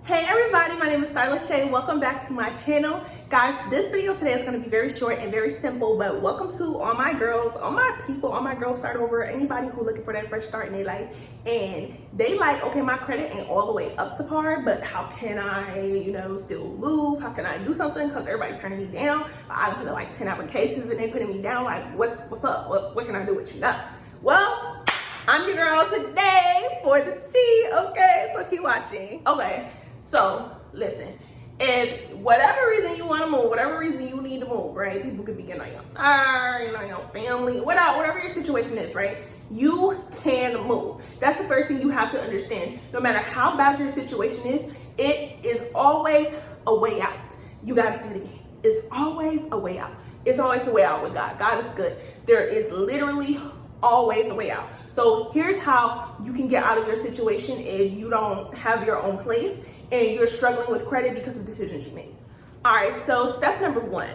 Hey everybody, my name is Starla Shay. Welcome back to my channel. Guys, this video today is going to be very short and very simple, but welcome to all my girls, all my people, all my girls start over, anybody who looking for that fresh start in their life and they like, okay, my credit ain't all the way up to par, but how can I, still move? How can I do something? Because everybody turning me down. I put in like 10 applications and they putting me down. Like, what's up? What can I do with you now? Well, I'm your girl today for the tea, okay? So keep watching. Okay. So listen, if whatever reason you want to move, whatever reason you need to move, right? People could be getting on your nerves, your family, whatever your situation is, right? You can move. That's the first thing you have to understand. No matter how bad your situation is, it is always a way out. You got to see it again. It's always a way out. It's always a way out with God. God is good. There is literally always a way out. So here's how you can get out of your situation if you don't have your own place and you're struggling with credit because of decisions you made. All right, so step number one.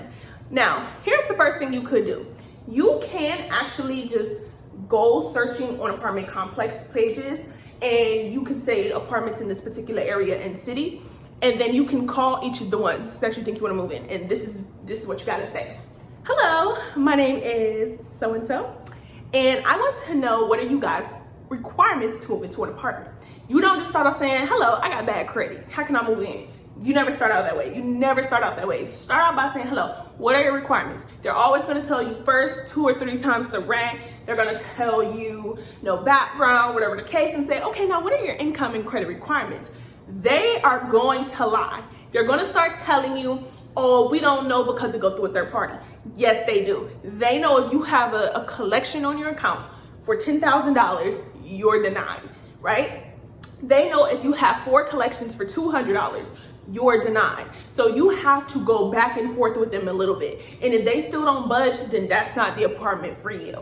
Now, here's the first thing you could do. You can actually just go searching on apartment complex pages and you could say apartments in this particular area and city, and then you can call each of the ones that you think you wanna move in. And this is what you gotta say. Hello, my name is so-and-so, and I want to know what are you guys' requirements to move into an apartment. You don't just start off saying, hello, I got bad credit. How can I move in? You never start out that way. You never start out that way. Start out by saying, hello, what are your requirements? They're always gonna tell you first 2 or 3 times the rent. They're gonna tell you no background, whatever the case, and say, okay, now what are your income and credit requirements? They are going to lie. They're gonna start telling you, oh, we don't know because it goes through a third party. Yes, they do. They know if you have a collection on your account for $10,000, you're denied, right? They know if you have 4 collections for $200, you're denied. So you have to go back and forth with them a little bit. And if they still don't budge, then that's not the apartment for you.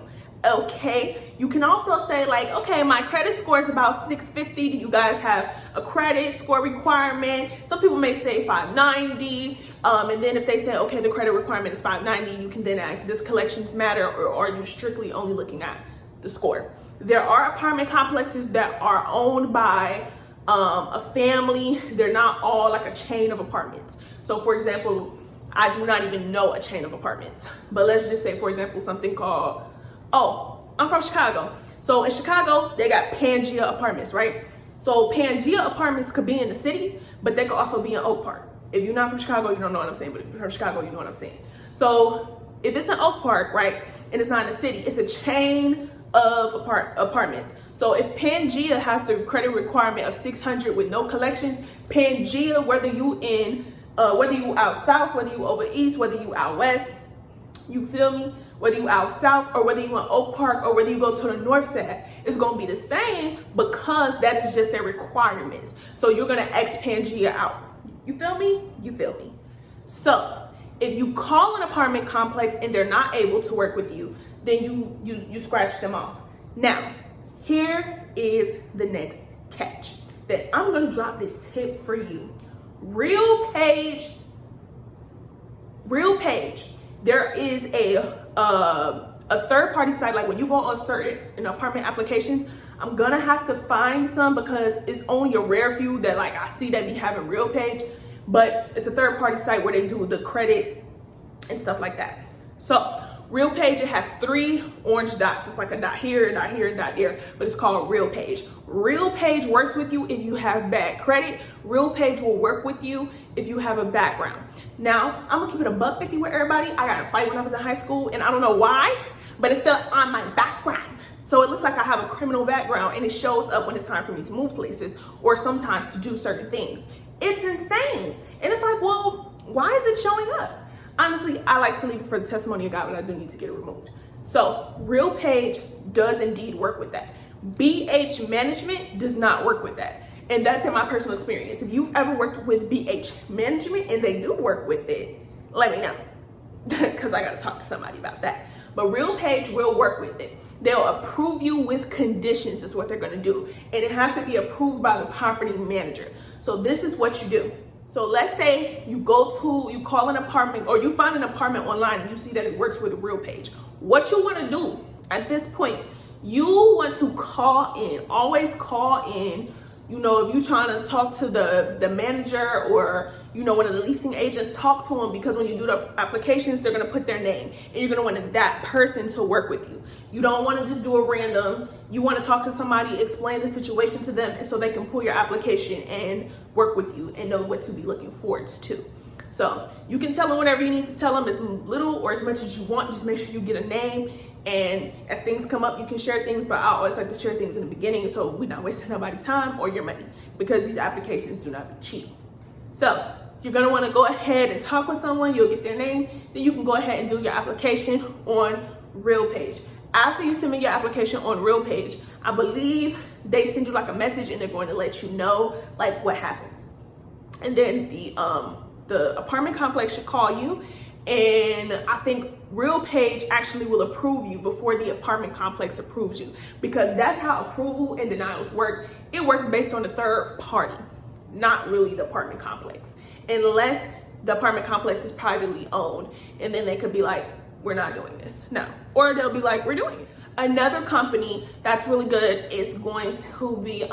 Okay, you can also say like, okay, my credit score is about 650. Do you guys have a credit score requirement? Some people may say 590. And then if they say, okay, the credit requirement is 590, you can then ask, does collections matter, or are you strictly only looking at the score? There are apartment complexes that are owned by a family. They're not all like a chain of apartments. So for example, I do not even know a chain of apartments, but let's just say, for example, something called, oh, I'm from Chicago. So in Chicago, they got Pangea Apartments, right? So Pangea Apartments could be in the city, but they could also be in Oak Park. If you're not from Chicago, you don't know what I'm saying, but if you're from Chicago, you know what I'm saying. So if it's in Oak Park, right, and it's not in the city, it's a chain of apartments. So if Pangea has the credit requirement of 600 with no collections, Pangea, whether you out south, whether you over east, whether you out west, you feel me? Whether you out south or whether you in Oak Park or whether you go to the north side, it's gonna be the same because that is just their requirements. So you're gonna X Pangea out. You feel me? You feel me? So if you call an apartment complex and they're not able to work with you, then you scratch them off. Now, here is the next catch that I'm gonna drop this tip for you. RealPage, there is a third-party site. Like when you go on certain apartment applications, I'm gonna have to find some because it's only a rare few that like I see that be having RealPage, but it's a third-party site where they do the credit and stuff like that. So RealPage, it has 3 orange dots. It's like a dot here, a dot here, a dot there, but it's called RealPage. RealPage works with you if you have bad credit. RealPage will work with you if you have a background. Now, I'm gonna keep it $150 with everybody. I got in a fight when I was in high school, and I don't know why, but it's still on my background. So it looks like I have a criminal background, and it shows up when it's time for me to move places or sometimes to do certain things. It's insane. And it's like, well, why is it showing up? Honestly, I like to leave it for the testimony of God, but I do need to get it removed. So RealPage does indeed work with that. BH Management does not work with that. And that's in my personal experience. If you've ever worked with BH Management and they do work with it, let me know, because I got to talk to somebody about that. But RealPage will work with it. They'll approve you with conditions is what they're going to do. And it has to be approved by the property manager. So this is what you do. So let's say you call an apartment or you find an apartment online and you see that it works with RealPage. What you want to do at this point, you want to call in, always call in You know, if you're trying to talk to the manager or, you know, one of the leasing agents, talk to them, because when you do the applications, they're going to put their name and you're going to want that person to work with you. You don't want to just do a random. You want to talk to somebody, explain the situation to them, and so they can pull your application and work with you and know what to be looking forward to. So you can tell them whatever you need to tell them, as little or as much as you want. Just make sure you get a name. And as things come up, you can share things, but I always like to share things in the beginning so we're not wasting nobody's time or your money, because these applications do not be cheap. So you're gonna wanna go ahead and talk with someone, you'll get their name, then you can go ahead and do your application on RealPage. After you submit your application on RealPage, I believe they send you like a message and they're going to let you know like what happens. And then the apartment complex should call you, and I think RealPage actually will approve you before the apartment complex approves you, because that's how approval and denials work. It works based on the third party, not really the apartment complex, unless the apartment complex is privately owned, and then they could be like, we're not doing this. No. Or they'll be like, we're doing it. Another company that's really good is going to be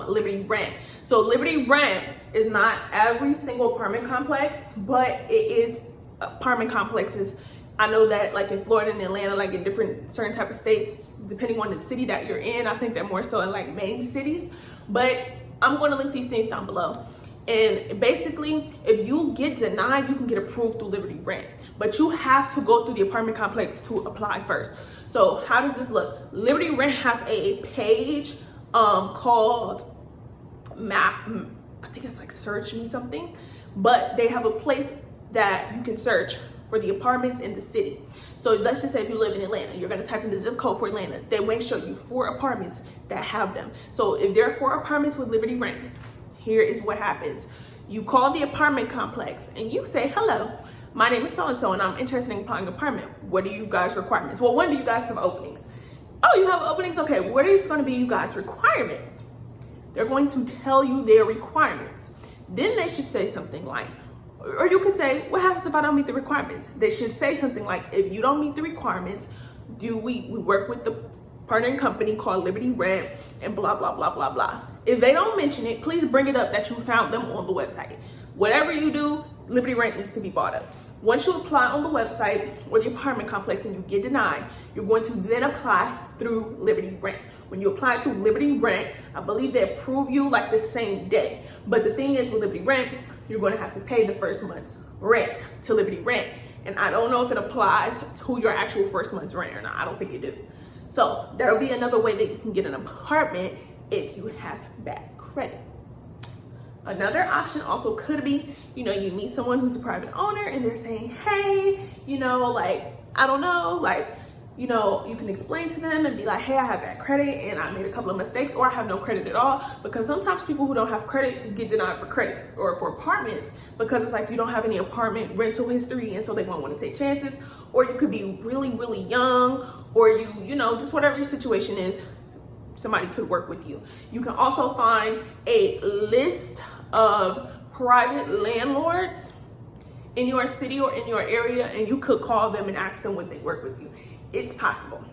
Liberty Rent. So Liberty Rent is not every single apartment complex, but it is apartment complexes. I know that like in Florida and Atlanta, like in different certain type of states, depending on the city that you're in, I think they're more so in like main cities. But I'm going to link these things down below. And basically, if you get denied, you can get approved through Liberty Rent, but you have to go through the apartment complex to apply first. So how does this look? Liberty Rent has a page called Map, I think it's like Search Me something, but they have a place that you can search for the apartments in the city. So let's just say if you live in Atlanta, you're gonna type in the zip code for Atlanta. They may show you 4 apartments that have them. So if there are 4 apartments with Liberty Rent, here is what happens. You call the apartment complex and you say, hello, my name is so-and-so and I'm interested in applying an apartment. What are you guys' requirements? Well, when do you guys have openings? Oh, you have openings? Okay, what is gonna be you guys' requirements? They're going to tell you their requirements. Then they should say something like, or you could say, what happens if I don't meet the requirements? They should say something like, if you don't meet the requirements, we work with the partnering company called Liberty Rent and blah, blah, blah, blah, blah. If they don't mention it, please bring it up that you found them on the website. Whatever you do, Liberty Rent needs to be brought up. Once you apply on the website or the apartment complex and you get denied, you're going to then apply through Liberty Rent. When you apply through Liberty Rent, I believe they approve you like the same day. But the thing is with Liberty Rent, you're going to have to pay the first month's rent to Liberty Rent. And I don't know if it applies to your actual first month's rent or not. I don't think it do. So that'll be another way that you can get an apartment if you have bad credit. Another option also could be, you meet someone who's a private owner and they're saying, hey, like, I don't know, like, you can explain to them and be like, hey, I have bad credit and I made a couple of mistakes, or I have no credit at all. Because sometimes people who don't have credit get denied for credit or for apartments, because it's like you don't have any apartment rental history and so they won't want to take chances. Or you could be really, really young, or you just whatever your situation is, somebody could work with you. You can also find a list of private landlords in your city or in your area, and you could call them and ask them would they work with you. It's possible.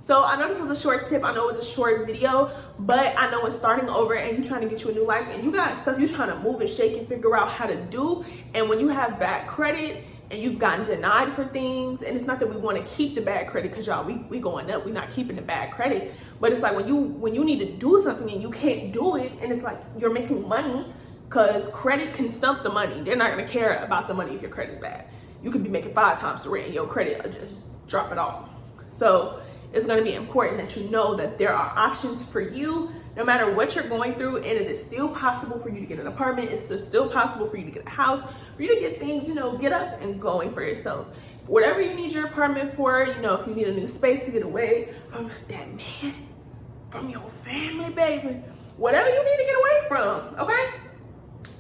So I know this was a short tip. I know it was a short video, but I know when starting over and you're trying to get you a new life and you got stuff you're trying to move and shake and figure out how to do, and when you have bad credit and you've gotten denied for things, and it's not that we want to keep the bad credit, because y'all, we going up, we're not keeping the bad credit, but it's like when you need to do something and you can't do it, and it's like you're making money, because credit can stump the money. They're not going to care about the money if your credit's bad. You could be making 5 times the rent and your credit will just drop it off. So it's going to be important that you know that there are options for you no matter what you're going through, and it is still possible for you to get an apartment. It's still possible for you to get a house, for you to get things, get up and going for yourself. Whatever you need your apartment for, if you need a new space to get away from that man, from your family, baby, whatever you need to get away from, okay?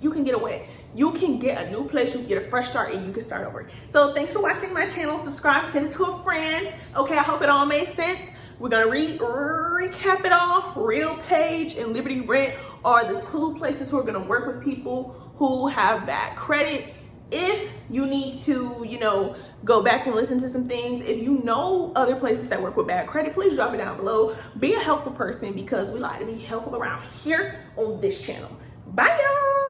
You can get away. You can get a new place, you can get a fresh start, and you can start over. So thanks for watching my channel. Subscribe, send it to a friend. Okay, I hope it all made sense. We're gonna recap it all. RealPage and Liberty Rent are the 2 places who are gonna work with people who have bad credit if you need to, you know, go back and listen to some things, if you know other places that work with bad credit, please drop it down below. Be a helpful person, because we like to be helpful around here on this channel. Bye, y'all.